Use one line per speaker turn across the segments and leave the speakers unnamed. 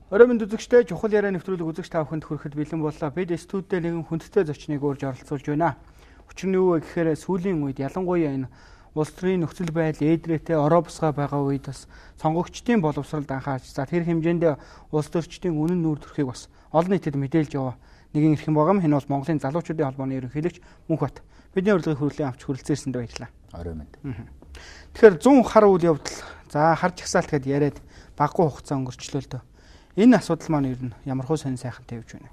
Орой минь үзэгчтэй чухал яриа нэвтрүүлэг үзэгч та бүхэнд хүрэхэд бэлэн боллоо. Бид студид нэгэн хүндтэй зочныг урьж оролцуулж байна. Учир нь юу вэ гэхээр сүүлийн үед ялангуяа энэ улс төрийн нөхцөл байдал ээдрээтэй ороо босгоо байгаа үед бас сонгогчдын боловсролд анхаарч за тэр хэмжээнд улс төрчдийн үнэн нүүр төрхийг бас олон нийтэд мэдээлж яваа нэгэн эрхэм байгаа юм. Энэ бол Монголын залуучуудын холбооны ерөнхийлөгч Мөнхбат. Бидний урилгыг хүлээн авч хүрэлцээрсэнд баярлалаа.
Орой минь.
Тэгэхээр 100 хар үйл явдал за харж ихсаалт гэдээ яриад баггүй хугацаа өнгөрчлөө л дөө. Энэ асуудал маань ер нь ямар хөө сонин сайхан тавьж байна.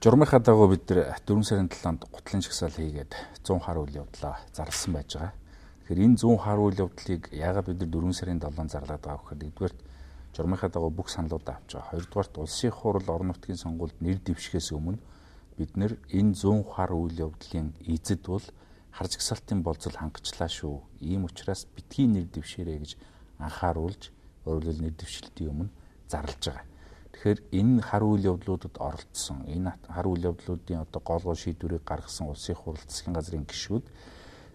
Журмынхаа дагуу бид 4 сарын 7-нд гутлын жагсаал хийгээд 100 хар үйл явдлаа зарласан байж байгаа. Тэгэхээр энэ 100 хар үйл явдлыг яагаад бид 4 сарын 7-нд зарлаад байгаа вэ гэхээр нэгдүгээр журмынхаа дагуу бүх саналуудаа авч байгаа. Хоёрдугаар улсын хурал орон нутгийн сонгуульд нэр дэвшихээс өмнө бид нэр энэ 100 хар үйл явдлын эзэд бол хар жагсаалтын болцол хангацлаа шүү. Ийм учраас битгий нэр дэвшээрэй гэж анхааруулж өөрөлдөл нэр дэвшилтийн өмнө зарлж байгаа. Тэгэхээр энэ хар үйл явдлуудад оролцсон, энэ хар үйл явдлуудын гол шийдвэрийг гаргасан улсын хурал засгийн газрын гишүүд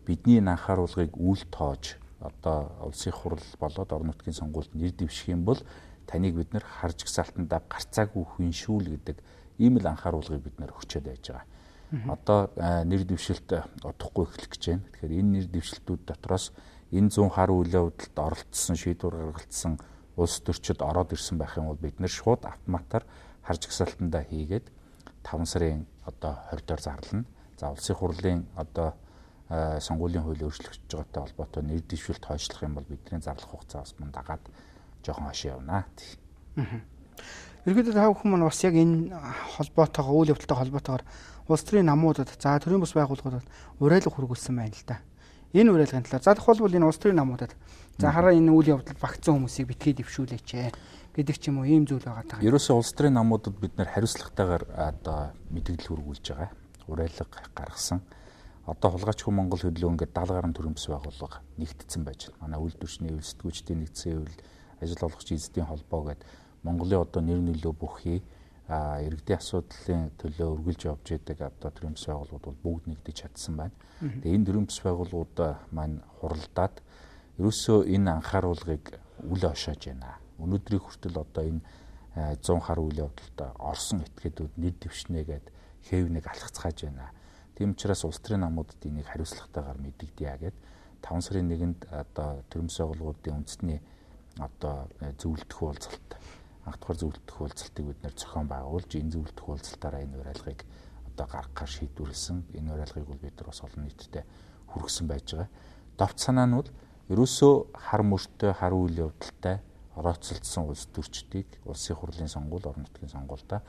бидний анхааруулгыг үл тоож улсын хурал болоод орон нутгийн сонгуульд нэр дэвших юм бол таныг бид нэр хар жагсаалтандаа гарцаагүй хүншүүл гэдэг ийм л анхааруулгыг бид нэр өгчөөд байж байгаа. Нэр дэвшилт удахгүй эхлэх гэж байна. Тэгэхээр энэ нэр дэвшилтүүд дотроос энэ 100 хар үйл явдалд оролцсон, шийдвэр гаргалтсан улс төрчид ороод ирсэн байх юм бол бид нэр шууд автоматар хар жагсаалтандаа хийгээд 5 сарын 20-доор зарлана. За улсын хурлын сонгуулийн хууль өөрчлөгдөж байгаатай холбоотой нэр дэвшилт хойшлох юм бол бидний зарлах хугацаа бас мөн дагаад жоохон хошоо явна.
Ерөнхийдөө та бүхэн маань бас яг энэ холбоотойгоо үйл явдалтай холбоотойгоор улс төрийн намуудад за төрийн бас байгууллагуудад уриалга хүргүүлсэн байна л да. Энэ уриалгын талаар за тухайлбал энэ улс төрийн намуудад за хараа энэ үйл явдал багцсан хүмүүсийг битгий дэвшүүлээч гэдэг ч юм уу ийм зүйл байгаа таа.
Ерөөсөө улс төрийн намуудад бид нэр хариуцлагатайгаар мэдээлэл хүргүүлж байгаа. Уриалга гаргасан. Хулгайчгүй Монгол хөдлөө ингээд 70 гаруй төрөмс байгууллага нэгдсэн байж байна. Манай үйлдвэрчний эвлэл сэтгүүлчдийн нэгдсэн эвлэл, ажил олгогч эзэдийн холбоо гэдэг Монголын нэр нөлөө бүхий иргэдийн асуудлын төлөө үргэлж явж байдаг төрөмс байгууллагууд бол бүгд нэгдэж чадсан байна. Тэгээ энэ төрөмс байгууллагууд маань хуралдаад ерөөсөө энэ анхааруулгыг үл хошоож байна. Өнөөдрийн хүртэл энэ 100 хар үйл явдалд орсон этгээдүүд нэр дэвшнэ гэд хэвнийг алхацгааж байна. Тийм учраас улс төрийн намуудад энийг хариуцлагатайгаар мэдэгдэе гэд 5 сарын 1-нд төрөмс байгууллагуудын үндэсний зөвлөлдөх уулзалт анх дахь зөвлөлдөх уулзалтыг бид нэр зохион байгуулж энэ зөвлөлдөх уулзалтаараа энэ уриалгыг гаргахаар шийдвэрлсэн. Энэ уриалгыг бол бид нар бас олон нийтэд хүргэсэн байж байгаа. Довт санаа нь бол ерөөсөө хар мөртөө хар үйл явдалтай орооцолдсон улс төрчдийг улсын хурлын сонгуул орон нутгийн сонгуультай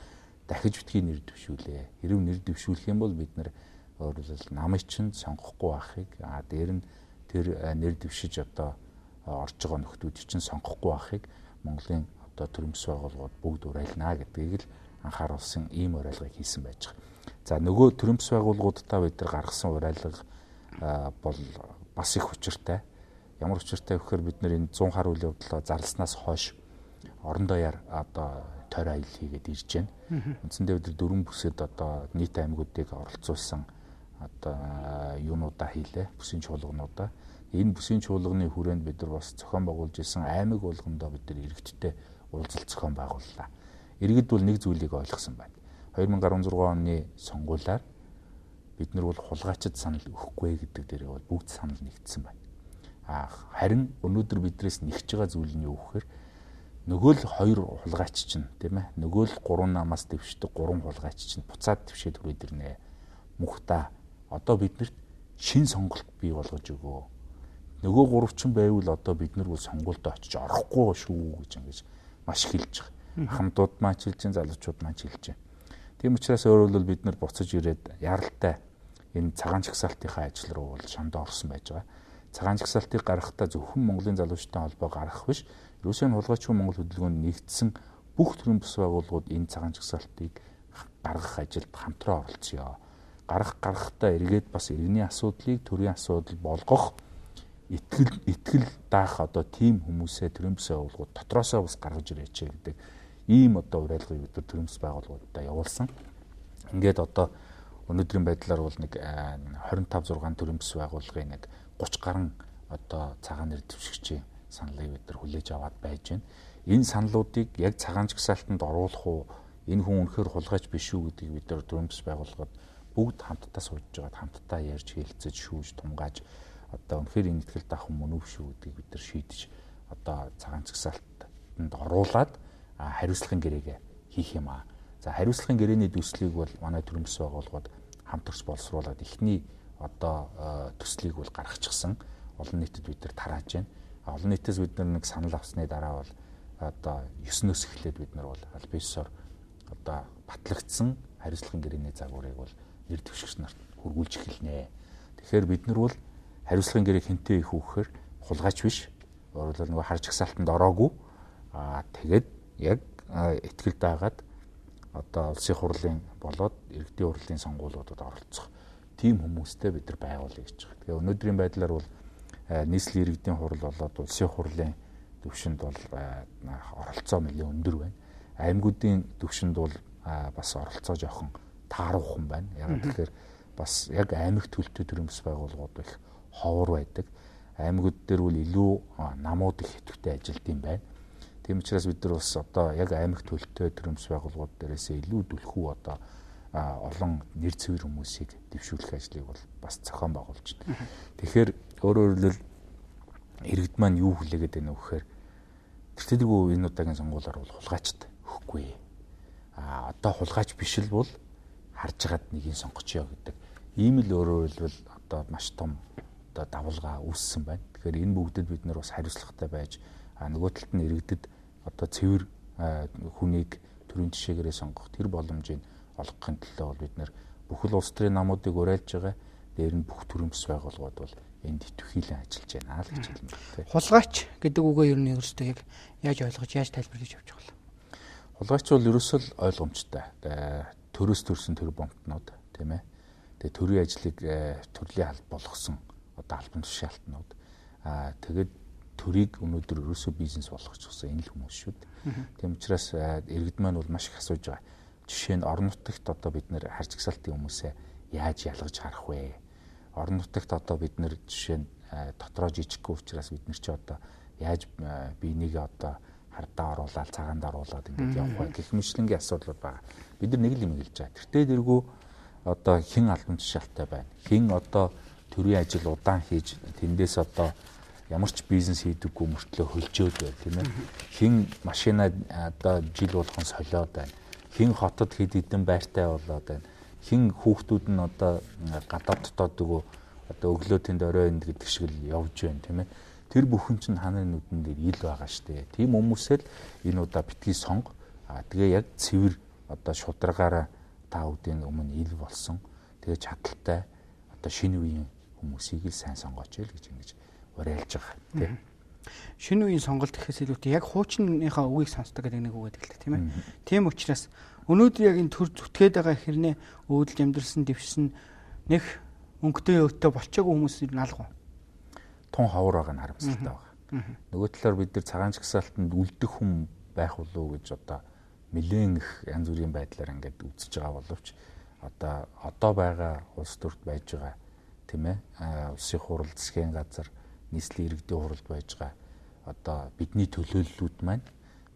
дахиж битгий нэр дэвшүүлээ. Хэрв нэр дэвшүүлэх юм бол бид нар өөрөлдөл намыг чинь сонгохгүй байхыг дээр нь тэр нэр дэвшиж орж байгаа нөхдүүд чинь сонгохгүй байхыг Монголын төрөмс байгууллагууд бүгд уриалнаа гэдгийг л анхааруулсан ийм уриалгыг хийсэн байж байгаа. За нөгөө төрөмс байгууллагуудтай бид нар гаргасан уриалга бол бас их учиртай. Ямар учиртай вэ гэхээр бид нар энэ 100 хар үйл явдлаа зарласнаас хойш орон даяар тойр аял хийгээд ирж байна. Үндсэндээ бид дөрвөн бүсэд нийт аймагуудыг оролцуулсан юунуудаа хийлээ. Бүсийн чуулгануудаа. Энэ бүсийн чуулганы хүрээнд бид нар бас зохион байгуулж исэн аймаг болгондоо бид нар иргэдтэй уулзалт зохион байгууллаа. Иргэд бол нэг зүйлийг ойлгосон байна. 2016 оны сонгуулиар бид нар бол хулгайчид санал өгөхгүй гэдэг дээрээ бол бүгд санал нэгдсэн байна. Харин өнөөдөр бидрээс нэгж байгаа зүйл нь юу гэхээр нөгөө л 2 хулгайч чинь тийм ээ нөгөө л 3 намаас дэвшдэг 3 хулгайч чинь буцаад дэвшээд хүрээд ирнэ. Мухта биднэрт шин сонголт бий болгож өгөө. Нөгөө 3 чинь байвал бид нар бол сонгуульд очиж орохгүй шүү гэж ингэж маш хэлж байгаа. Хамтууд маань хэлж, залуучууд маань хэлж. Тийм учраас өөрөөр бид нар буцаж ирээд яралтай энэ цагаан жагсаалтынхаа ажил руу бол шандаа орсон байж байгаа. Цагаан жагсаалтыг гаргахдаа зөвхөн Монголын залуучуудын холбоо гаргах биш, ерөөсөө хулгайчгүй Монгол хөдөлгөөнд нэгдсэн бүх төрлийн бүс байгууллагууд энэ цагаан жагсаалтыг гаргах ажилд хамтран оролцъё. Гаргахдаа эргээд бас иргэний асуудлыг төрийн асуудал болгох итгэл даах тийм хүмүүсээ төрийн бүс байгууллагууд дотроосоо бас гаргаж ирээч гэдэг ийм уриалгыг бид төрийн бүс байгууллагуудаа явуулсан. Ингээд өнөөдрийн байдлаар бол нэг 25 6 төрийн бүс байгууллагын нэг 30 гаруй цагаан нэр дэвшигчийн саналыг бид нар хүлээж аваад байж байна. Энэ саналуудыг яг цагаан жагсаалтанд оруулах уу, энэ хүн үнэхээр хулгайч биш үү гэдгийг бид нар төрөмс байгууллагад бүгд хамтдаа сууж байгаад хамтдаа ярьж хэлцэж шүүж тунгааж одоо үнэхээр энэ ихтгэлд авах юм уу шүү гэдгийг бид нар шийдэж одоо цагаан жагсаалтанд оруулаад хариуцлагын гэрээгээ хийх юм аа. За хариуцлагын гэрээний төслийг бол манай төрөмс байгууллагад хамт төрс боловсруулад эхний одоо төслийг бол гаргачихсан. Олон нийтэд бид нар тарааж байна. Олон нийтээс бид нар нэг санал авсны дараа бол одоо 9-өөс эхлээд бид нар бол аль биесээр одоо батлагдсан хариуцлагын гэрээний загварыг бол нэр дэвшигч нарт хөргүүлж эхэлнэ. Тэгэхээр бид нар бол хариуцлагын гэрээг хинтээ их үхэхээр хулгайч биш. Өөрөлдөл нөгөө харж агсаалтанд ороогүй. Тэгээд яг ихтгэл даагаад одоо улсын хурлын болоод иргэдийн хурлын сонгуулиудад оролцох тийм хүмүүстэй бид нар байгуулъя гэж байна. Тэгээ өнөөдрийн байдлаар бол нийслэлийн иргэдийн хурал болоод улсын хурлын төвшөнд бол оролцоо нэлээд өндөр байна. Аймагуудын төвшөнд бол бас оролцоо жоохон тааруухан байна. Яг тэгэхээр бас яг аймаг төлтөө төрөмс байгууллагууд их ховор байдаг. Аймагуд дээр бол илүү намууд их идэвхтэй ажилт юм байна. Тийм учраас бид нар бас одоо яг аймаг төлтөө төрөмс байгууллагууд дээрээс илүү түлхүү одоо олон нэр цэвэр хүмүүсийг дэвшүүлэх ажлыг бол бас зохион байгуулж байна. Тэгэхээр өөрөөр хэлбэл иргэд маань юу хүлээгээд байна вэ гэхээр тэртэлгүй энэ удаагийн сонгуулиар бол хулгайчд өгөхгүй. Одоо хулгайч биш л бол харж агаад нэгийг сонгочихё гэдэг. Ийм л өөрөөр хэлбэл одоо маш том одоо давалгаа үүссэн байна. Тэгэхээр энэ бүгдэд бид нар бас хариуцлагатай байж нөгөө талд нь иргэдэд одоо цэвэр хүнийг төрийн жишээгээрээ сонгох тэр боломжийг олгохын төлөө бол бид нар бүхэл улс төрийн намуудыг уриалж байгаа. Дээр нь бүх төрөмс байгууллагууд бол энд идэвхжүүлэн ажиллаж байна л гэж хэлнэ.
Хулгайч гэдэг үгөө ер нь өөрөөсөө яг яаж ойлгож, яаж тайлбарлаж явж байгаа вэ?
Хулгайч бол ерөөсөө л ойлгомжтой. Төрөөс төрсөн төр бомтнууд тийм ээ. Тэгээ төрийн ажлыг төрлийн алба болгосон одоо албан тушаалтнууд. Тэгээд төрийг өнөөдөр ерөөсөө бизнес болгочихсон энэ л хүмүүс шүү дээ. Тийм учраас иргэд маань бол маш их асууж байгаа. Жишээ нь орон нутагт одоо бид нэр харж агсаалтын хүмүүсээ яаж ялгаж харах вэ? Орон нутагт одоо бид нэр жишээ нь дотроо жижиггүй учраас бид нар чи одоо яаж бийнийг одоо хардаа оруулаад цагаанд оруулаад ингэж явах вэ гэх мэтлэнгийн асуудлууд байна. Бид нар нэг л юм хэлж байгаа. Тэртээ дэргүй одоо хэн албан тушаалтай байна? Хэн одоо төрийн ажил удаан хийж тэндээс одоо ямар ч бизнес хийдэггүй мөртлөө хөлжөөд байна тийм ээ. Хэн машина одоо жил болгон солиод байна. Хэн хотод хэд хэдэн байртай болоод байна. Хэн хүүхдүүд нь одоо гадаад дотоод өгөө одоо өглөө тэнд орой энд гэдэг шиг л явж байна тийм ээ. Тэр бүхэн чинь ханаа нүдэн дээр ил байгаа штэ. Тийм хүмүүсэл энэ удаа битгий сонго. Тэгээ яг цэвэр одоо шударгаараа та бүдийн өмнө ил болсон. Тэгээ чадaltaй одоо шинэ үеийн хүмүүсийг л сайн сонгооч л гэж ингэж уриалж байгаа тийм.
Шинэ үеийн сонголт гэхээс илүүтэй яг хуучныхаа үгийг сонсдог гэдэг нэг үг гэдэг л тийм ээ. Тийм учраас өнөөдөр яг энэ төр зүтгээд байгаа хэрнээ өөдөлж амьдрсан дэвшсэн нэг өнгөтэй өөтөө болчоогүй хүмүүсийг налгав.
Тун ховор байгаа нь харамсалтай байгаа. Нөгөө талаар бид нар цагаан жагсаалтанд үлдэх хүн байх болов уу гэж одоо нэлээд их янз бүрийн байдлаар ингээд үзэж байгаа боловч одоо байгаа улс төрд байж байгаа тийм ээ улсын хурал засгийн газар нийслэлийн иргэдийн хуралд байж байгаа одоо бидний төлөөллүүд маань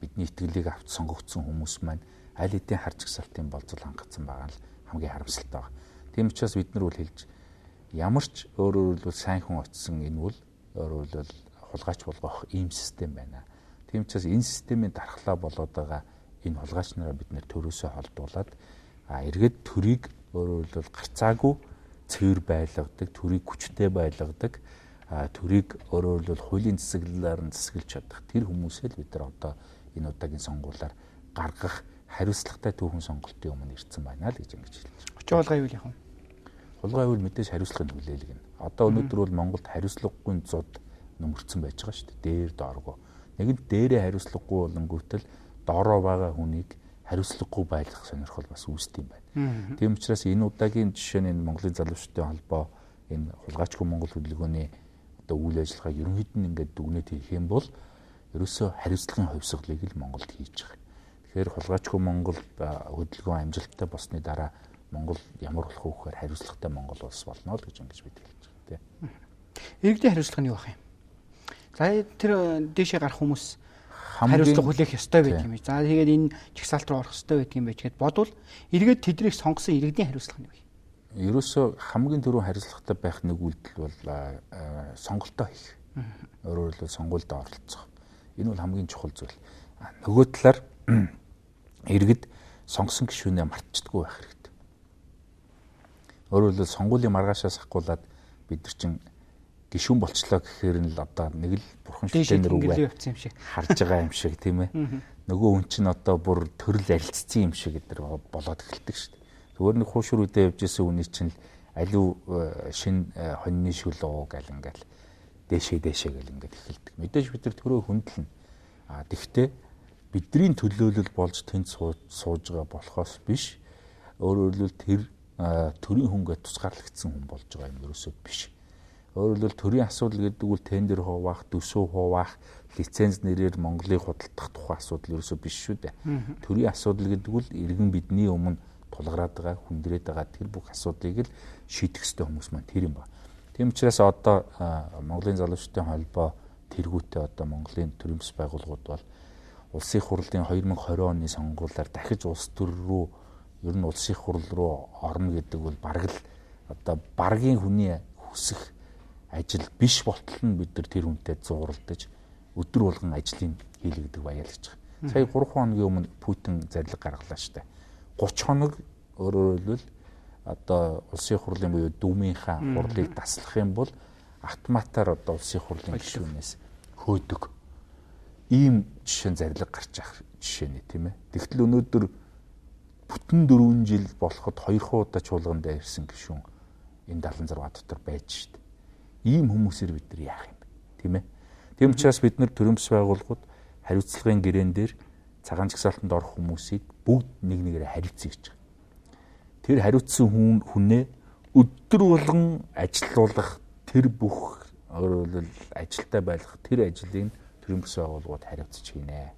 бидний итгэлийг авч сонгогдсон хүмүүс маань аль хэдийн харж агсаалтын болцол хангацсан байгаа нь хамгийн харамсалтай байна. Тийм учраас бид нар үл хэлж ямар ч өөрөөр хэлбэл сайн хүн очсон энэ бол өөрөөр хэлбэл хулгайч болгох ийм систем байна. Тийм учраас энэ системийн дархлаа болоод байгаа энэ хулгайч нараа бид нэр төрөөсөө холдуулаад эргээд төрийг өөрөөр хэлбэл гарцаагүй цэвэр байлгадаг, төрийг хүчтэй байлгадаг, төрийг өөрөөр хэлбэл хуулийн засаглалаар нь засаглаж чадах тэр хүмүүсээ л бид нар одоо энэ удаагийн сонгуулиар гаргах хариуцлагатай түүхэн сонголтын өмнө ирсэн байна л гэж ингэж хэлж байна.
Очоолгай юу яах вэ?
Хулгай бол мэдээж хариуцлагын хүлээлгэн. Одоо өнөөдөр бол Монголд хариуцлагагүй зуд нөмөрцөн байж байгаа шүү дээ. Дээр дооргоо. Нэгэнт дээрээ хариуцлагагүй болонгүйтэл доороо байгаа хүнийг хариуцлагагүй байлгах сонирхол бас үүсдэг юм байна. Тийм учраас энэ удаагийн жишээ нь Монголын залуучуудын холбоо энэ хулгайчгүй Монгол хөдөлгөөний одоо үйл ажиллагааг ерөнхийд нь ингээд дүгнэж хийх юм бол ерөөсөө хариуцлагын хувьсгалыг л Монголд хийж байгаа. Тэгэхээр хулгайчгүй Монгол хөдөлгөөн амжилттай болсны дараа Монгол ямар болох вэ гэхээр хариуцлагатай Монгол улс болно л гэж ингэж бид хэлж байгаа тийм.
Иргэдийн хариуцлага нь юу ах юм? За тэр дээшээ гарах хүмүүс хариуцлага хүлээх ёстой байдаг юм. За тэгээд энэ чагсаалт руу орох ёстой байдаг юм байж гэхэд бодвол эргээд тэднийг сонгосон иргэдийн хариуцлага нь юу?
Ерөөсөө хамгийн түрүүн хариуцлагатай байх нэг үйлдэл бол сонголтоо хийх. Өөрөөр хэлбэл сонгуульд оролцох. Энэ бол хамгийн чухал зүйл. Нөгөө талаар иргэд сонгосон гишүүнээ мартчихдаггүй байх хэрэгтэй. Өөрөөр хэлбэл сонгуулийн маргаашаас ахгуулаад бид нар чинь гишүүн болчлоо гэхээр нь л одоо нэг л бурхан шүтэн рүүгээ харж байгаа юм шиг тийм ээ. Нөгөө хүн чинь одоо бүр төрөл арилцсан юм шиг гэдэр болоод эхэлдэг шүү дээ. Зүгээр нэг хуушруудаа явж исэн хүний чинь алив шин хоньны шүлөө гэл ингээл дээшээ гэл ингээд эхэлдэг. Мэдээж бид нар төрөө хөндлөн. Тэгвэл бидний төлөөлөл болж тэнд сууж байгаа болохоос биш. Өөрөөр хэлбэл тэр төрийн хүнгээ тусгаарлагдсан хүн болж байгаа юм ерөөсөө биш. Өөрөөр хэлбэл төрийн асуудал гэдэг үл тендер хуваах, төсөв хуваах, лиценз нэрээр Монголыг худалдах тухай асуудал ерөөсөө биш шүү дээ. Төрийн асуудал гэдэг үл иргэн бидний өмнө тулгараад байгаа, хүндрээд байгаа тэр бүх асуудлыг л шийдэх ёстой хүмүүс маань тэр юм ба. Тийм учраас одоо Монголын залуучдын холбоо тэргүүтээ одоо Монголын төрийн бас байгууллагууд бол улсын их хурлын 2020 оны сонгуулиар дахиж улс төр рүү ер нь улсын их хурл руу орно гэдэг бол бараг л одоо баргийн хүний хүсэх ажил биш болтол нь бид нар тэр хүнтэй зууралдаж өдөр болгон ажлыг хийлгдэг баялагч байгаа. Сая 3 хоногийн өмнө Путин зарлиг гаргалаа штэ. 30 хоног өөрөөр хэлбэл одоо улсын их хурлын буюу Думынхаа хурлыг таслах юм бол автоматар одоо улсын их хурлын гишүүнээс хөөдөг. Ийм жишээ зарлиг гарч ах жишээ нэ тийм ээ. Тэгтэл өнөөдөр бүтэн 4 жил болоход 2 удаа чуулганд ирсэн гишүүн энэ 76 дотор байж штэ. Ийм хүмүүсээр бид нар яах юм бэ? Тийм ээ. Тийм учраас бид нар төрийн бас байгууллагууд хариуцлагын гэрээн дээр цагаан жагсаалтанд орох хүмүүсийг бүгд нэг нэгээр хариуцъя гэж байгаа. Тэр хариуцсан хүнээ өдөр болгон ажилуулах тэр бүх өөрөөр ажилтай байх тэр ажлыг төрийн бас байгууллагууд хариуцж хийнэ.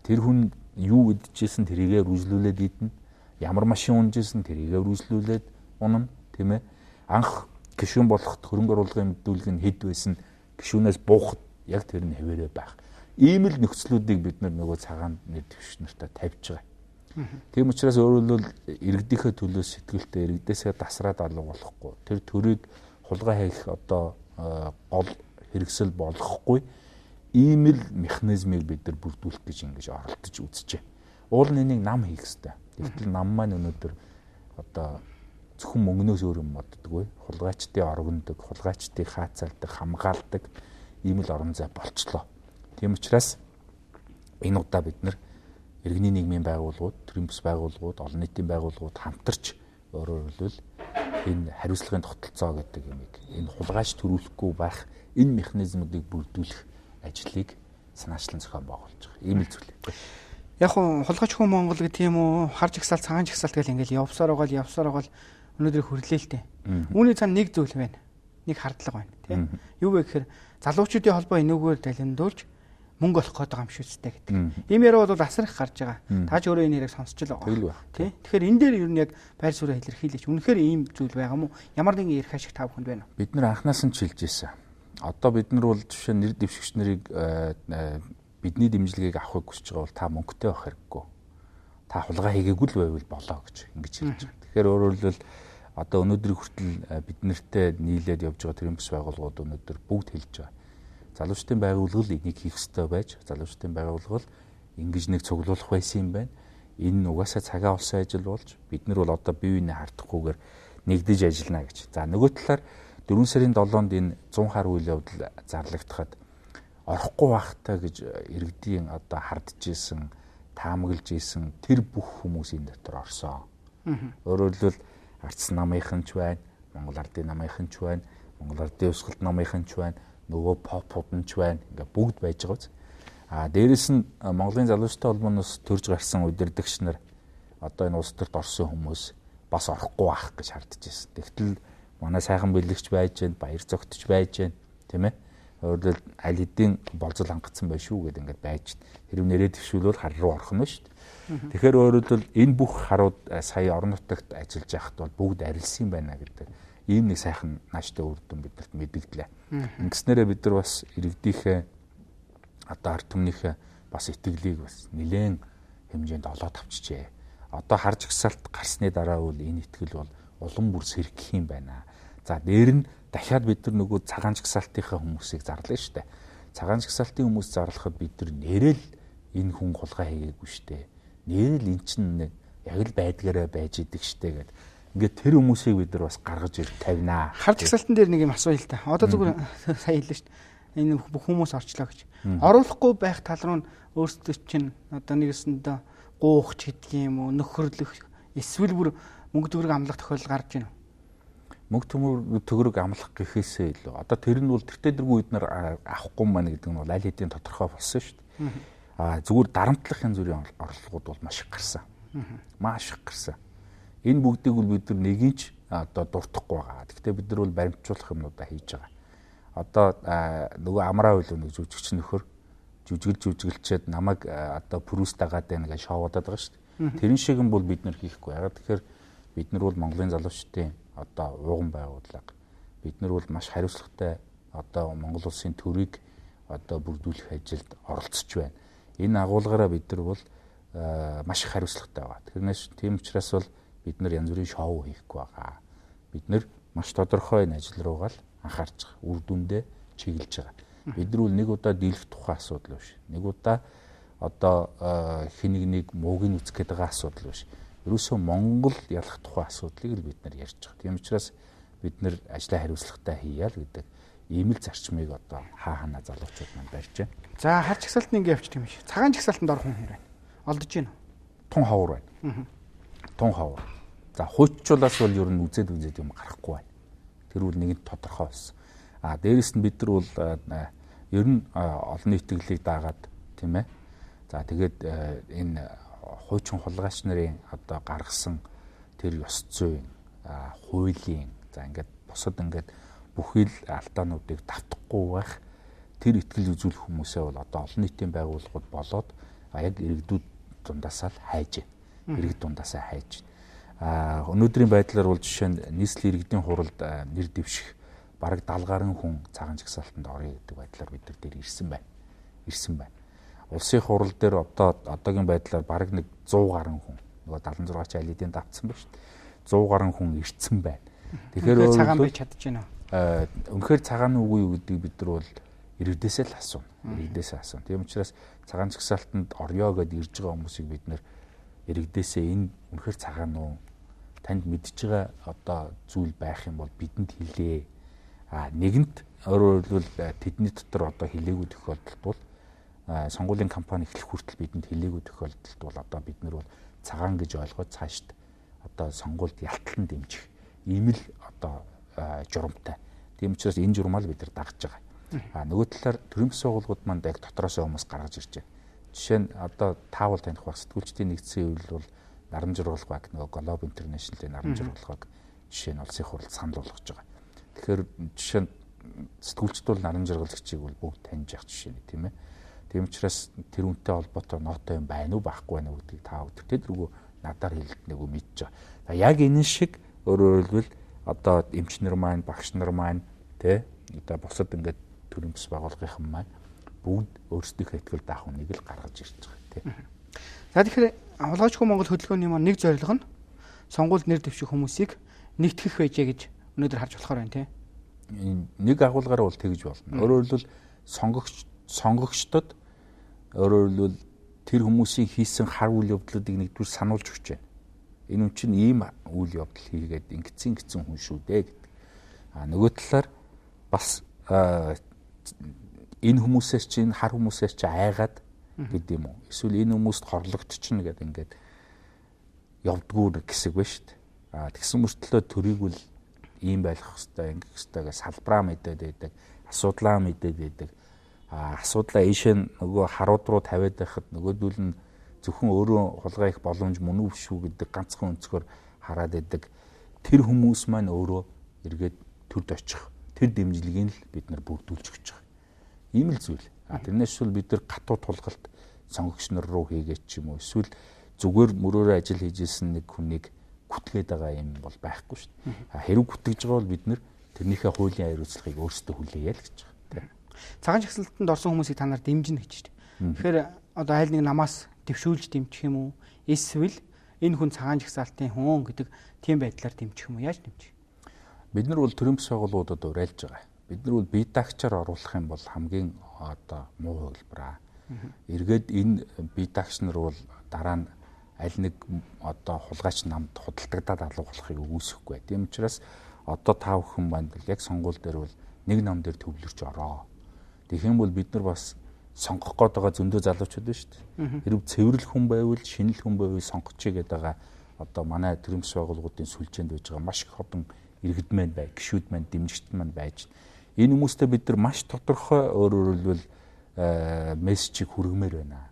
Тэр хүн юу гэдчихсэн тэрийгээ үргэлжлүүлээд идэнэ. Ямар машин унжсэн тэрийгээ үргэлжлүүлээд унана, тийм ээ. Анх гишүүн болоход хөрөнгө оруулалтын мэдүүлэг нь хэд байсан гишүүнээс буухад яг тэр нь хэвээрээ байх. Ийм л нөхцлүүдийг бид нөгөө цагаан нэр дэвш нартай тавьж байгаа. Тийм учраас өөрөөр хэлбэл иргэдийнхээ төлөө сэтгэлтэй иргэдээсээ дасраад алга болохгүй. Тэр төрийг хулгай хийх одоо гол хэрэгсэл болохгүй. Ийм л механизмыг бид нар бүрдүүлэх гэж ингэж оролдож үзчихэ. Уул нь энийг нам хийх хэрэгтэй. Тэгтэл нам маань өнөөдөр одоо зөвхөн мөнгнөөс өөр юм боддоггүй. Хулгайчдын оргондог, хулгайчдыг хаацаалдаг, хамгаалдаг ийм л орон зай болчлоо. Тийм учраас энэ удаа бид нар иргэний нийгмийн байгууллагууд, төрийн бас байгууллагууд, олон нийтийн байгууллагууд хамтарч өөрөөр хэлбэл энэ хариуцлагын тогтолцоо гэдэг юмыг энэ хулгайч төрүүлэхгүй байх энэ механизмуудыг бүрдүүлэх ажлыг санаачлан зохион байгуулж байгаа. Ийм л зүйл.
Яг хулгайч хүн Монгол гэх тийм үү, хар жагсаалт, цагаан жагсаалт гэл ингээл явсаар байгаа л өнөөдөр хүрлээ л дээ. Үүний цаана нэг зүйл байна. Нэг хардлага байна, тийм. Юу вэ гэхээр залуучуудын холбоо энүүгээр далиндуулж мөнгө олох гээд байгаа юм шүү дээ гэдэг. Ийм яриа бол асар их гарч байгаа. Та ч өөрөө энэ яриаг сонсч л байгаа. Тий. Тэгэхээр энэ дээр ер нь яг байр суурь илэрхийлж үнэхээр ийм зүйл байгаа юм уу? Ямар нэгэн ярих ашиг та бүхэнд байна уу?
Бид нар анханаас нь чилж ийсэн. Одоо бид нар бол жишээ нэр дэвшигч нарыг бидний дэмжлэгийг авахыг хүсэж байгаа бол та мөнгөтэй байх хэрэггүй. Та хулгай хийгээгүй л байвал болоо гэж ингэж хэлж байгаа. Тэгэхээр өөрөөр хэлбэл одоо өнөөдрийн хүртэл бид нартэй нийлээд явж байгаа төрийн бас байгууллагууд өнөөдөр бүгд хэлж байгаа. Залуучдын байгууллага энийг хийх ёстой байж, залуучдын байгууллага ингэж нэг цуглуулах байсан юм байна. Энэ угаасаа цагаан улсын ажил болж бид нар бол одоо бие биенээ хардахгүйгээр нэгдэж ажиллана гэж. За нөгөө талаар 4 сарын 7-нд энэ 100 хар үйл явдал зарлагдахад орохгүй байхтаа гэж иргэдийн одоо хардж исэн, таамаглаж исэн тэр бүх хүмүүсийн дотор орсон. Өөрөөр хэлбэл Арц намынхан ч байна, Монгол Ардын намынхан ч байна, Монгол Ардын Өвсгөлт намынхан ч байна, нөгөө попууд нь ч байна. Ингээ бүгд байж байгаа үз. Дээрэс нь Монголын залуучдын холбооноос төрж гарсан удирдагч нар одоо энэ улс төрт орсон хүмүүс бас орохгүй байх гэж хардж ирсэн. Тэгтэл манай сайхан бэлэгч байж гэн, баяр зөгтч байж гэн, тийм ээ. Өөрөлд аль хэдийн болзол хангацсан байх шүү гэдэг ингээд байж. Хэрв нэрээ төвшүүлвэл хар руу орох нь шүү дээ. Тэгэхээр өөрөлд энэ бүх харууд сая орон нутагт ажиллаж байхад бол бүгд арилсан байна гэдэг ийм нэг сайхан нааштай үр дүн биднэрт мэдэгдлээ. Ингэснээрээ бид нар бас иргэдийнхээ одоо ард түмнийхээ бас итгэлийг бас нэлээд хэмжээнд олоод авчижээ. Одоо харж гсалт гарсны дараа үл энэ итгэл бол улам бүр сэргэх юм байна. За дээр нь дахиад бид нар нөгөө цагаан жагсаалтынхаа хүмүүсийг зарлаа шүү дээ. Цагаан жагсаалтын хүмүүс зарлахад бид нар нэрэл энэ хүн хулгай хийгээгүй шүү дээ. Нэрэл эн чинь яг л байдгаараа байж идэг шүү дээ гэдэг. Ингээд тэр хүмүүсийг бид нар бас гаргаж ир тавина.
Харж гсалтан дээр нэг юм асууя л та. Одоо зүгээр сая хэллээ шүү дээ. Энэ бүх хүмүүс орчлоо гэж. Оруулахгүй байх тал руу өөрсдөө чинь одоо нэгэсэндээ гуухч гэдэг юм уу, нөхөрлөх эсвэл бүр мөнгө төгрөг амлах тохиолдол гарч байна.
Мөнгө төгрөг амлах гэхээсээ илүү. Одоо тэр нь бол тэртээдэргүй бид нар авахгүй маань гэдэг нь бол аль хэдийн тодорхой болсон шүү дээ. Зүгээр дарамтлах янз бүрийн орлогууд бол маш их гарсан. Маш их гарсан. Энэ бүгдийг бол бид нар нэгийг ч одоо дуртахгүй байгаа. Гэхдээ бид нар бол баримтжуулах юмнуудаа хийж байгаа. Одоо нөгөө амраа үйл нэг жүжигч нөхөр жүжиглчээд намайг одоо пүрүүс дагаад байна гэж шоудаад байгаа шүү дээ. Тэрэн шиг юм бол бид нар хийхгүй. Ягаад тэгэхээр бид нар бол Монголын залуучдын одоо ууган байгууллага. Бид нар бол маш хариуцлагатай одоо Монгол улсын төрийг одоо бүрдүүлэх ажилд оролцож байна. Энэ агуулгаараа бид нар бол маш их хариуцлагатай байгаа. Тэрнээс тийм учраас бол бид нар янз бүрийн шоу хийхгүй байгаа. Бид нар маш тодорхой энэ ажил руугаа л анхаарч байгаа. Үр дүндээ чиглэж байгаа. Бид нар бол нэг удаа дийлэх тухай асуудал биш. Нэг удаа одоо хэнийг нэг мууг нь үзэх гээд байгаа асуудал биш. Ерөөсөө Монгол ялах тухай асуудлыг л бид нар ярьж байгаа. Тийм учраас бид нар ажлаа хариуцлагатай хийя л гэдэг ийм л зарчмыг одоо хаана залуучууд маань барьж байна.
За харж гсалтны ингэ явчих юм шиг. Цагаан жагсаалтанд орох хүн хэрэг байна. Олдож байна уу?
Тун ховор байна. Тун ховор. За хууччлаас бол ер нь үзээд юм гарахгүй байна. Тэр үл нэгэн тодорхой болсон. Дээрэс нь бид нар бол ер нь олон итгэлийг дагаад тийм ээ. За тэгээд энэ хуучин хулгайч нарын одоо гаргасан тэр ёс зүйн хуулийн за ингээд бусад ингээд бүхий л алдаануудыг давтахгүй байх тэр итгэл үзүүлэх хүмүүсээ бол одоо олон нийтийн байгууллагууд болоод яг иргэдүүд дундаасаа л хайж байна. Иргэд дундаасаа хайж байна. Өнөөдрийн байдлаар бол жишээ нь нийслэлийн иргэдийн хуралд нэр дэвших бараг 70 гаруй хүн цагаан жагсаалтанд орё гэдэг байдлаар бид нар дээр ирсэн байна. Улсын хурал дээр одоогийн байдлаар бараг нэг 100 гаруй хүн нөгөө 76 ч айлын давцсан ба шүү дээ. 100 гаруй хүн ирсэн байна. Тэгэхээр
цагаан бий чадчихна уу?
Үнэхээр цагаан үгүй юу гэдгийг бид нар бол иргэдээсээ л асууна. Тийм учраас цагаан жагсаалтанд орё гэдээ ирж байгаа хүмүүсийг бид нар иргэдээсээ энэ үнэхээр цагаан уу? Танд мэдж байгаа одоо зүйл байх юм бол бидэнд хэлээ. Нэгэнт өөрөөр хэлбэл тэдний дотор одоо хэлээгүй тохиолдолд бол сонгуулийн кампани эхлэх хүртэл бидэнд хэлээгүй тохиолдолд бол одоо бид нар бол цагаан гэж ойлгоод цаашд одоо сонгуульд ялтлан дэмжих ийм л одоо журамтай. Тийм учраас энэ журмаа л бид нар дагж байгаа. Нөгөө талаар төрийн бас байгууллагууд манд яг дотроос хүмүүс гаргаж ирж байна. Жишээ нь одоо таавал таних баг сэтгүүлчдийн нэгдсэн үйл бол наран жургалах баг нөгөө Globe International-ийн наран жургалгыг жишээ нь улсын хуралд санал болгож байгаа. Тэгэхээр жишээ нь сэтгүүлчд бол наран жургалагчийг бол бүгд таньж явах жишээ нь тийм ээ. Тийм учраас тэр үнтэй холбоотой нотой юм байна уу байхгүй байна уу гэдгийг та өдөртөө дөрвөө надаар хэлэлт нэг мэдж байгаа. Яг энэ шиг өөрөөр хэлбэл одоо эмчнэр маань, багш нар маань тий одоо бусад ингээд төрийн бас байгууллагын маань бүгд өөрсдийнхөө ихтгэл даах хүнийг л гаргаж ирж байгаа тий.
За тэгэхээр Хулгайчгүй Монгол хөтөлбөрийн маань нэг зорилго нь сонгуульд нэр дэвших хүмүүсийг нэгтгэх байжээ гэж өнөөдөр харж болохоор байна тий.
Нэг агуулгаараа бол тэгж болно. Өөрөөр хэлбэл сонгогчдод өөрөөр хэлбэл тэр хүмүүсийн хийсэн хар үйл явдлуудыг нэгдүгээр сануулж өгч байна. Энэ хүн чинь ийм үйл явдал хийгээд ингэсэн хүн шүү дээ гэдэг. Нөгөө талаар бас энэ хүмүүсээс чинь хар хүмүүсээс чинь айгаад гэдэг юм уу? Эсвэл энэ хүмүүст хорлогдчихно гэдэг ингээд явдггүй нэг хэсэг байна шүү дээ. Тэгсэн мөртлөө төрийг үл ийм байх хэвээр ингэх хэвээр салбараа мэдээд байдаг, асуудлаа мэдээд байдаг. Асуудлаа ийшээ нөгөө харууд руу тавиад байхад нөгөөдөл нь зөвхөн өөрөө хулгай их боломж мөн үү шүү гэдэг ганцхан өнцгөр хараад байдаг. Тэр хүмүүс маань өөрөө эргээд төрд очих. Тэр дэмжлэгийг л бид нар бүрдүүлж өгч байгаа. Ийм л зүйл. Тэрнээс бол бид нар гатуу тулгалт сонгогч нар руу хийгээд ч юм уу эсвэл зүгээр мөрөөрөө ажил хийжсэн нэг хүнийг гүтгээд байгаа юм бол байхгүй шүү дээ. Хэрэг гүтгэж байгаа бол бид нэр тэрнийхээ хуулийн аяр үзлэгийг өөрсдөө хүлээе л гэж байгаа.
Цагаан жагсаалтанд орсон хүмүүсийг та нар дэмжинэ гэж шүү дээ. Тэгэхээр одоо айл нэг намаас дэвшүүлж дэмжих юм уу? Эсвэл энэ хүн цагаан жагсаалтын хүн гэдэг тийм байдлаар дэмжих юм уу? Яаж дэмжих?
Бид нар бол төрийн бас байгууллагуудад уриалж байгаа. Бид нар бол бие даагчаар оруулах юм бол хамгийн одоо муу хувилбараа. Эргээд энэ бие даагч нар бол дараа нь аль нэг одоо хулгайч намд худалдагдаад алга болохыг үүсэхгүй. Тийм учраас одоо та бүхэн маань яг сонгуул дээр бол нэг нам дээр төвлөрч ороо. Тэгэх юм бол бид нар бас сонгох гээд байгаа зөндөө залуучууд байна шүү дээ. Хэрв цэвэрлэх хүн байвал шинэл хүн байвал сонгочихъя гэдэг байгаа одоо манай төрийн бас байгууллагуудын сүлжээнд байж байгаа маш их олон иргэд маань бай, гишүүд маань, дэмжигчд маань байж. Энэ хүмүүстээ бид нар маш тодорхой өөрөөр хэлбэл мессежийг хүргэмээр байна.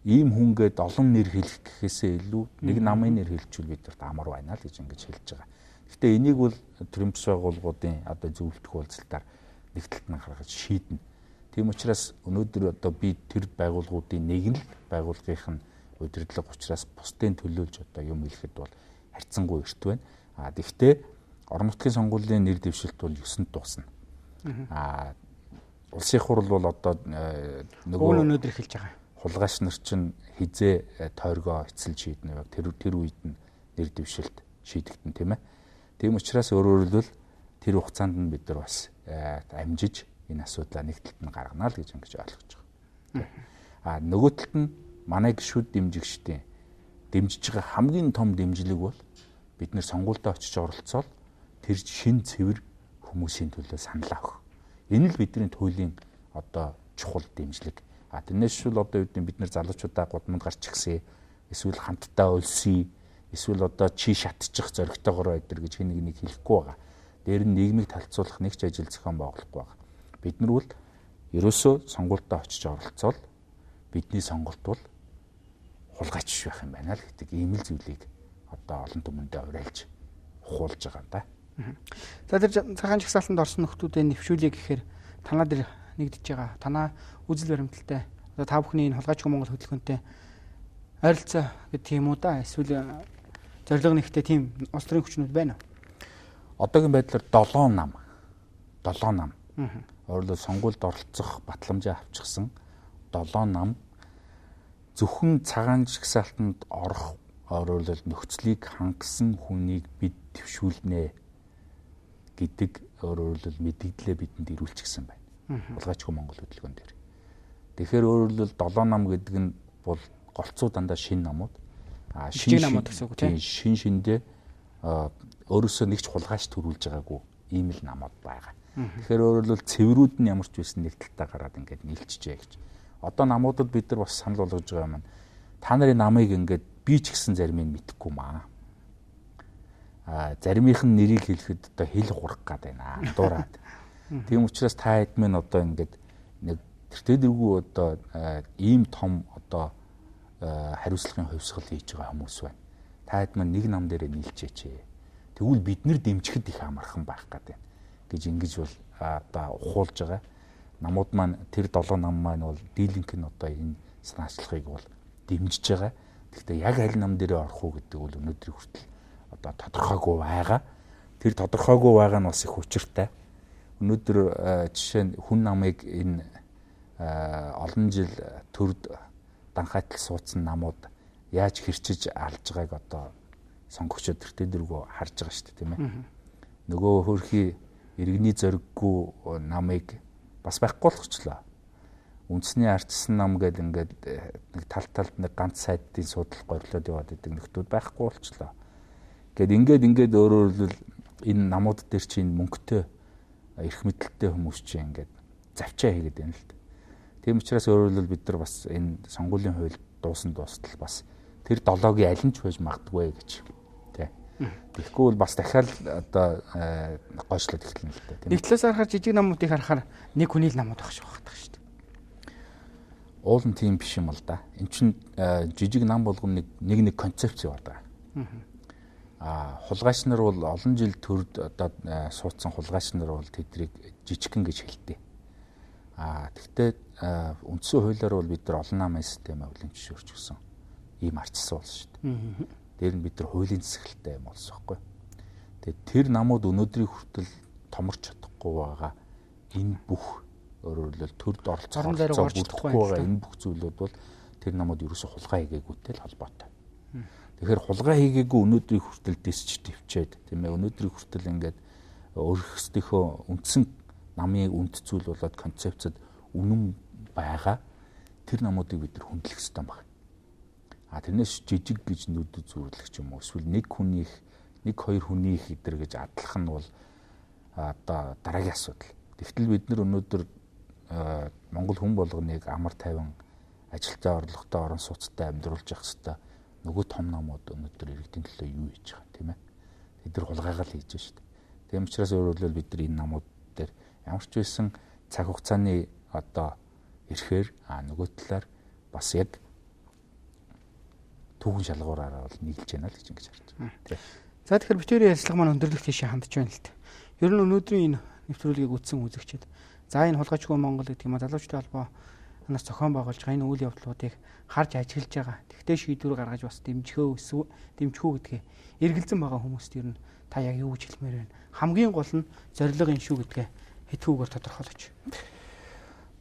Ийм хүнгээд олон нэр хэлэх гэхээсээ илүү нэг намын нэр хэлчихвэл бид нарт амар байна л гэж ингэж хэлж байгаа. Гэхдээ энийг бол төрийн бас байгууллагуудын одоо зөвлөлтөх уулзалтаар нэгдэлт нь гаргаж шийднэ. Тийм учраас өнөөдөр одоо би тэр байгууллагуудын нэг нь байгууллагынх нь удирдлага учраас бусдын төлөөлж одоо юм хэлэхэд бол харьцангуй эрт байна. Гэхдээ орон нутгийн сонгуулийн нэр дэвшилт бол 9-нд дуусна. Улсын хурал бол одоо
нөгөө өнөөдөр эхэлж байгаа.
Хулгайч нар чинь хизээ тойргоо эцэлж шийднэ. Тэр үед нь нэр дэвшилт шийдэгдэн тийм ээ. Тийм учраас өөрөөр хэлбэл тэр хугацаанд нь бид нар бас амжиж энэ асуудлаа нэгдэлт нь гаргана л гэж ингэж ойлгож байгаа. Нөгөө талд нь манай гишүүд дэмжигчдийн дэмжиж байгаа хамгийн том дэмжлэг бол бид нэр сонгуультай очиж оролцоод тэр шин цэвэр хүмүүсийн төлөө саналаа өгөх. Энэ л бидний туйлын одоо чухал дэмжлэг. Тэрнээс шүүл одоо бид нар залуучуудаа гудамд гарч гисэн, эсвэл хамтдаа өлсөе, эсвэл одоо чи шатчих зоригтойгоор өдр гэж хин нэг хэлэхгүй байгаа. Дээр нь нийгмийг талцуулах нэг ч ажил зохион байгуулахгүй байгаа. Бид нар бол ерөөсөө сонгуультай очиж оролцоод бидний сонголт бол хулгайч байх юм байна л гэдэг ийм л зүйлийг одоо олон түмэндээ уриалж ухуулж байгаа да.
За тэр цагаан жагсаалтанд орсон нөхдүүдээ нэвшүүлье гэхээр танаа дээр нэгдэж байгаа. Танаа үзэл баримталтай одоо та бүхний энэ хулгайч Монгол хөтөлбөртэй ойролцоо гэдэг юм уу да? Эсвэл зорилго нэгтэй тийм улс төрийн хүчнүүд байна уу?
Одоогийн байдлаар 7 нам. Өөрөлдөө сонгуульд оролцох батламжаа авчихсан 7 нам зөвхөн цагаан жагсаалтанд орох өөрөлдөө нөхцөлийг хангасан хүнийг бид төвшүүлнэ гэдэг өөрөлдөө мэдээлэлээ бидэнд ирүүлчихсэн байна. Хулгайчгүй Монгол хөтөлбөрн дээр. Тэгэхээр өөрөлдөө 7 нам гэдэг нь бол голцоо дандаа шин намууд.
Шин намууд гэсэн үг тийм.
Шиндээ өөрөөсөө нэг ч хулгайч төрүүлж байгаагүй ийм л намууд байгаа. Тэгэхээр өөрөлдөө цэврүүд нь ямар ч байсан нэг талтаа гараад ингээд нийлчихжээ гэж. Одоо намуудад бид нар бас санал болгож байгаа юм. Та нарын намыг ингээд би ч гэсэн зарим нь мэдэхгүй маа. Заримийнх нь нэрийг хэлэхэд одоо хэл хурах гад байна. Дураад. Тийм учраас та хэд мэн одоо ингээд нэг тэртээдэргүй одоо ийм том одоо хариуцлагын хувьсгал хийж байгаа хүмүүс байна. Та хэд мэн нэг нам дээрээ нийлжээч. Тэгвэл бид нэр дэмжихэд их амархан байх гад байна гэж ингэж бол одоо ухуулж байгаа. Намууд маань тэр 7 нам маань бол дийлэнх нь одоо энэ санаачлагыг бол дэмжиж байгаа. Гэхдээ яг аль нам дээрээ орох уу гэдэг бол өнөөдрийн хүртэл одоо тодорхойгүй байгаа. Тэр тодорхойгүй байгаа нь бас их учиртай. Өнөөдөр жишээ нь хүн намыг энэ олон жил төрд данхайтал суудсан намууд яаж хэрчиж алж байгааг одоо сонгогчдод тэртээдэргүй харж байгаа шүү дээ тийм ээ. Нөгөө хөрхий иргэний зориггүй намыг бас байхгүй болгочлоо. Үндэсний ардсан нам гэдэг ингээд нэг талд нэг ганц сайдын судал горлоод яваад идэг нөхдүүд байхгүй болчлоо. Ингээд өөрөөр хэлбэл энэ намууд дээр чинь мөнгөтэй эрх мэдэлтэй хүмүүс чинь ингээд завчаа хийгээд байна л дээ. Тийм учраас өөрөөр хэлбэл бид нар бас энэ сонгуулийн хууль дуустал бас тэр 7-гийн аль нь ч байж магадгүй гэж тий. Тэгэхгүй бол бас дахиад одоо гойшлоод эхэлнэ л дээ.
Нэг талаас харахаар жижиг намуудыг харахаар нэг хүний л намууд байх шиг байна шүү дээ.
Уул нь тийм биш юм л да. Эн чинь жижиг нам болгоно нэг концепц яваад байгаа. Хулгайч нар бол олон жил төрд одоо суудсан хулгайч нар бол тэдрийг жижигхэн гэж хэлдэг. Тэгвэл үндсэн хуулиар бол бид нар олон намын системээ хүлээн зөвшөөрч гисэн ийм арчсан болсон шүү дээ. дээр нь бид нар хуулийн засаглалтай юм болсон байхгүй. Тэгээд тэр намууд өнөөдрийн хүртэл томорч чадахгүй байгаа энэ бүх өөрөөр хэлбэл төрд оролцох бүрдэхгүй байгаа энэ бүх зүйлүүд бол тэр намууд ерөөсө хулгай хийгээгүйтэй л холбоотой. Тэгэхээр хулгай хийгээгүй өнөөдрийн хүртэл дисч төвчээд тийм ээ өнөөдрийн хүртэл ингээд өөрсдийнхөө үндсэн намын үнд зүйл болоод концепцэд үнэн байгаа тэр намуудыг бид нар хөндлөх ёстой байна. Тэрнээс жижиг гэж нүд зүүрлэх юм уу эсвэл нэг хоёр хүний хэдэр гэж адлах нь бол одоо дараагийн асуудал. Тэгтэл бид нар өнөөдөр Монгол хүн болгоныг амар тайван ажилтаа орлоготой орон сууцтай амьдруулж явах хэрэгтэй. Нөгөө том намууд өнөөдөр иргэдийн төлөө юу хийж байгаа тийм ээ. Бид нар хулгайгаа л хийж шүү дээ. Тийм учраас өөрөөр бид нар энэ намууд дээр ямар ч байсан цаг хугацааны одоо ирэхээр нөгөө талаар бас яг түүхэн шалгуураараа бол нийлж байна л гэж ингэж харж байна.
За тэгэхээр битүүрийн ярилцлага маань өндөрлөх тийшээ хандж байна л дээ. Ер нь өнөөдрийн энэ нэвтрүүлгийг үзсэн үзэгчид за энэ хулгайчгүй Монгол гэдэг юм а залуучдын холбоо нас зохион байгуулж байгаа энэ үйл явдлуудыг харж ажиглаж байгаа. Тэгтээ шийдвэр гаргаж бас дэмжихөө гэдгээ эргэлзэн байгаа хүмүүст ер нь та яг юу гэж хэлмээр байна. Хамгийн гол нь зорилго энэ шүү гэдгээ хэдхүүгээр тодорхойлооч.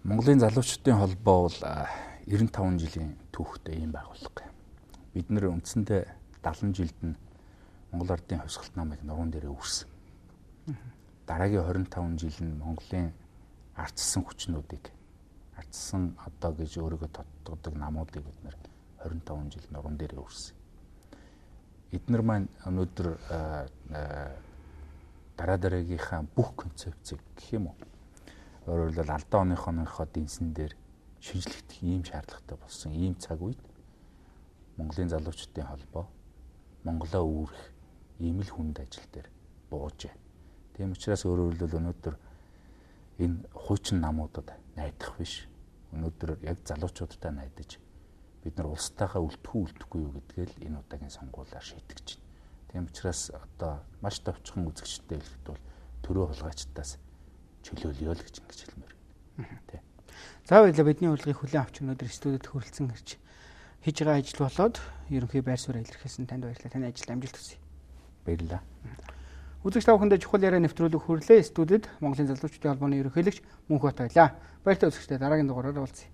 Монголын залуучдын холбоо бол 95 жилийн түүхтэй ийм байгууллага. Бид нэр үндсэндээ 70 жилд нь Монгол Ардын хувьсгалт намыг нуруунд дээрээ үүрсэн. Дараагийн 25 жил нь Монголын ардчсан хүчнүүдийг ардчсан одоо гэж өөрийгөө тодтогдог намуудыг бид нэр 25 жил нуруунд дээрээ үүрсэн. Эднэр маань өнөөдөр дараагийнхаа бүх концепцийг гэх юм уу өөрөөр хэлбэл алдаа оныхоо дэнсэн дээр шинжлэхдэх ийм шаардлагатай болсон ийм цаг үед Монголын залуучдын холбоо Монголоо үүрэх ийм л хүнд ажил дээр бууж байна. Тийм учраас өөрөөр хэлбэл өнөөдөр энэ хуучин намуудад найдах биш. Өнөөдөр яг залуучуудтай найдаж бид нар улстайгаа үлдэхгүй юу гэдгээл энэ удаагийн сонгуулиар шийдэж байна. Тийм учраас одоо маш товчхон үзэгчтэй хэлэхэд бол төрөө хулгайчдаас чөлөөлөё л гэж ингэж хэлмээр байна. Тийм.
За баярлалаа бидний урилгыг хүлээн авч өнөөдөр студид хүрэлцэн ирж хийж байгаа ажил болоод ерөнхий байр суурь илэрхийлсэн танд баярлалаа. Таны ажилд амжилт хүсье.
Баярлалаа.
Үзэгч та бүхэндээ чухал яриа нэвтрүүлэг хүрлээ. Студид Монголын залуучдын холбооны ерөнхийлөгч Мөнхбат байлаа. Баяртай үзэгчдээ дараагийн дугаараар уулзъя.